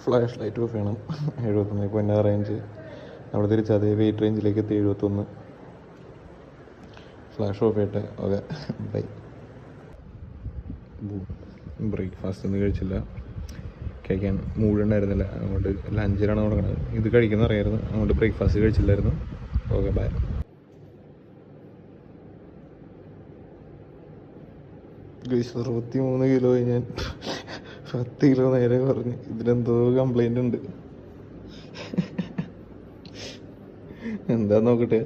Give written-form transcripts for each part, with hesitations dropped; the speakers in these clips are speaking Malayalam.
ഫ്ലാഷ് ലൈറ്റ് ഓഫ് ചെയ്യണം. 71.6 റേഞ്ച്. നമ്മൾ തിരിച്ച് അതേ വെയിറ്റ് റേഞ്ചിലേക്ക് എത്തി. 71. ഫ്ലാഷ് ഓഫ് ചെയ്യട്ടെ. Okay, bye. ബ്രേക്ക്ഫാസ്റ്റ് ഒന്നും കഴിച്ചില്ല, കഴിക്കാൻ മൂടുണ്ടായിരുന്നില്ല. അതുകൊണ്ട് ലഞ്ചിലാണ് തുടങ്ങുന്നത്. ഇത് കഴിക്കുന്ന അറിയായിരുന്നു, അതുകൊണ്ട് ബ്രേക്ക്ഫാസ്റ്റ് കഴിച്ചില്ലായിരുന്നു. Okay, bye. 63 കിലോ ഞാൻ 10 കിലോ നേരെ കുറഞ്ഞ്. ഇതിനെന്തോ കംപ്ലൈൻ്റ് ഉണ്ട്. എന്താ നോക്കട്ടെ.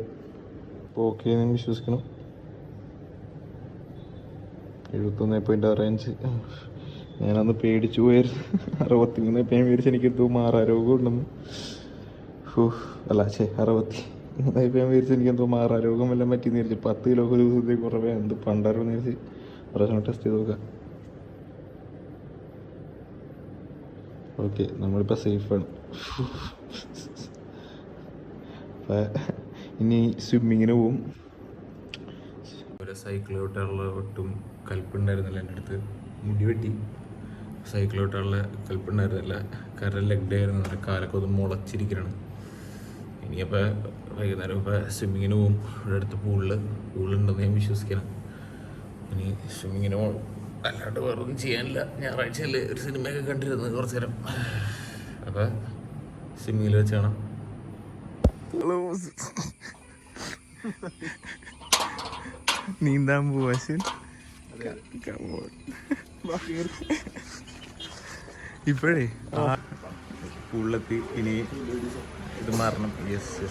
ഓക്കെ, ഞാൻ വിശ്വസിക്കണം. 71.6 ഇഞ്ച്. ഞാനന്ന് പേടിച്ചു പോയായിരുന്നു. 63 ഞാൻ വിചാരിച്ചു എനിക്ക് എന്തോ മാറാരോഗം ഉണ്ടെന്ന്. അല്ല 63 ഞാൻ വിചാരിച്ചു എനിക്ക് എന്തോ മാറാരോഗം എല്ലാം പറ്റിയെന്ന് വിചാരിച്ചു. 10 കിലോ ഒരു ദിവസത്തേക്ക് കുറവേ എന്ത് പണ്ടാരെന്ന് വിചാരിച്ച് പ്രാവശ്യം ടെസ്റ്റ് ചെയ്ത് നോക്കാം. ഓക്കെ, നമ്മളിപ്പോൾ സേഫാണ്. ഇനി സ്വിമ്മിങ്ങിന് പോവും. ഒരു സൈക്കിളോട്ടുള്ള ഒട്ടും കൽപ്പുണ്ടായിരുന്നില്ല എൻ്റെ അടുത്ത്. മുടി വെട്ടി സൈക്കിളോട്ടുള്ള കൽപ്പുണ്ടായിരുന്നില്ല. കാരണം ലെഗ് ഡേ ആയിരുന്നു. എൻ്റെ കാലൊക്കെ ഒന്ന് മുളച്ചിരിക്കുകയാണ്. ഇനിയപ്പോൾ വൈകുന്നേരം ഇപ്പോൾ സ്വിമ്മിങ്ങിന് പോവും. ഇവിടെ അടുത്ത് പൂളുണ്ടെന്ന് ഞാൻ വിശ്വസിക്കണം. ഇനി സ്വിമ്മിങ്ങിന് പോകും. അല്ലാണ്ട് വേറൊന്നും ചെയ്യാനില്ല. ഞായറാഴ്ചയല്ലേ ഒരു സിനിമയൊക്കെ കണ്ടിരുന്നത് കുറച്ച് നേരം. അപ്പോൾ സ്വിമ്മിങ്ങിൽ വെച്ച് കാണാം. നീന്താൻ പോവാ. ഇപ്പോഴേ പൂളിലെത്തി. ഇനി ഇത് മാറണം. യെസ്.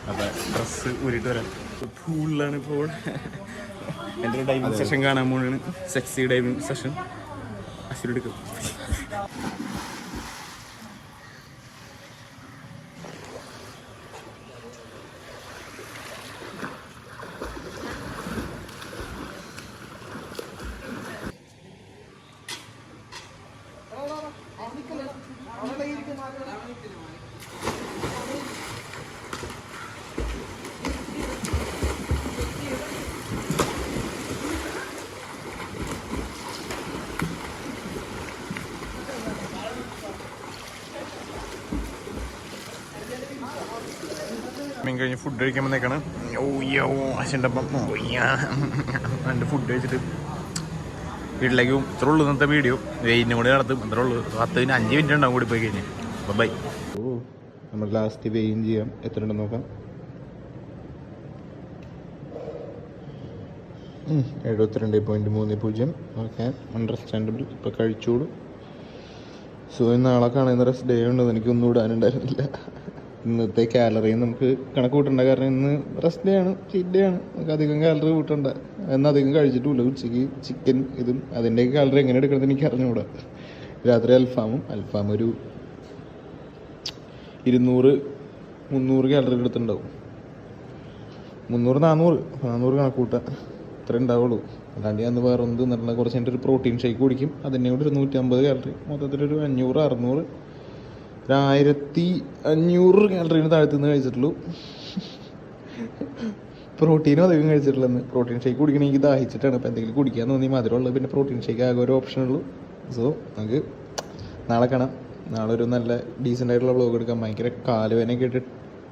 അപ്പം ഡ്രസ്സ് ഊരിയിട്ട് വരാം. പൂളിലാണ് ഇപ്പോൾ. എൻ്റെ ഒരു ഡൈവിംഗ് സെഷൻ കാണാൻ പോവാണ്. Sexy diving session. അശ്വരെടുക്കും. മീൻ കഴിഞ്ഞ് ഫുഡ് കഴിക്കാൻ വന്നേക്കാണ്. അച്ഛൻ്റെപ്പം എൻ്റെ ഫുഡ് കഴിച്ചിട്ട് വീട്ടിലേക്ക് പോകും. ഇത്ര ഉള്ളൂ ഇന്നത്തെ വീഡിയോ. വെയിനും കൂടി നടത്തും. അത്ര ഉള്ളൂ. 5 മിനിറ്റ് ഉണ്ടാവും കൂടി പോയി കഴിഞ്ഞാൽ. അപ്പം ബൈ. നമ്മൾ ലാസ്റ്റ് വെയിൻ ചെയ്യാം. എത്ര ഉണ്ടെന്ന് നോക്കാം. 72.30. Okay, understandable. ഇപ്പം കഴിച്ചോളൂ. സോ നാളെ കാണുന്ന റെസ്റ്റ് ഡേ ഉണ്ടെന്ന് എനിക്കൊന്നും ഇടാനുണ്ടായിരുന്നില്ല. ഇന്നത്തെ കാലറിയും നമുക്ക് കണക്ക് കൂട്ടണ്ട. കാരണം ഇന്ന് റെസ്റ്റ് ഡേ ആണ്, ചീറ്റ് ഡേ ആണ്. നമുക്ക് അധികം കാലറി കൂട്ടണ്ട. എന്നധികം കഴിച്ചിട്ടുമില്ല. ഉച്ചയ്ക്ക് ചിക്കൻ ഇതും അതിൻ്റെയൊക്കെ കാലറി എങ്ങനെ എടുക്കണമെന്ന് എനിക്ക് അറിഞ്ഞുകൂടാ. രാത്രി അൽഫാം ഒരു 200-300 കാലറി എടുത്തിട്ടുണ്ടാവും. 300-400 കണക്ക് കൂട്ടാം. ഇത്ര ഉണ്ടാവുള്ളൂ. അല്ലാണ്ട് ഞാൻ വേറെ ഒന്നും തിന്നിട്ടുള്ള. കുറച്ച് എൻ്റെ ഒരു പ്രോട്ടീൻ ഷേക്ക് കുടിക്കും. അതിനെ കൂടി 150 കാലറി. മൊത്തത്തിലൊരു 500-600 1500 കാലറിന് താഴത്തു നിന്ന് കഴിച്ചിട്ടുള്ളൂ. പ്രോട്ടീനും അധികം കഴിച്ചിട്ടുള്ളതെന്ന്. Protein shake കുടിക്കണമെങ്കിൽ ദാഹിച്ചിട്ടാണ്. അപ്പോൾ എന്തെങ്കിലും കുടിക്കാൻ തോന്നി മധുരമുള്ളത്. പിന്നെ പ്രോട്ടീൻ ഷേക്ക് ആകെ ഒരു ഓപ്ഷനുള്ളൂ. സോ നമുക്ക് നാളെ കാണാം. നാളെ ഒരു നല്ല ഡീസൻ്റ് ആയിട്ടുള്ള വ്ളോഗ് എടുക്കാം. ഭയങ്കര കാലുവേനൊക്കെ ഇട്ട്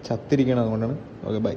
ചത്തിരിക്കണം. അതുകൊണ്ടാണ്. Okay, by.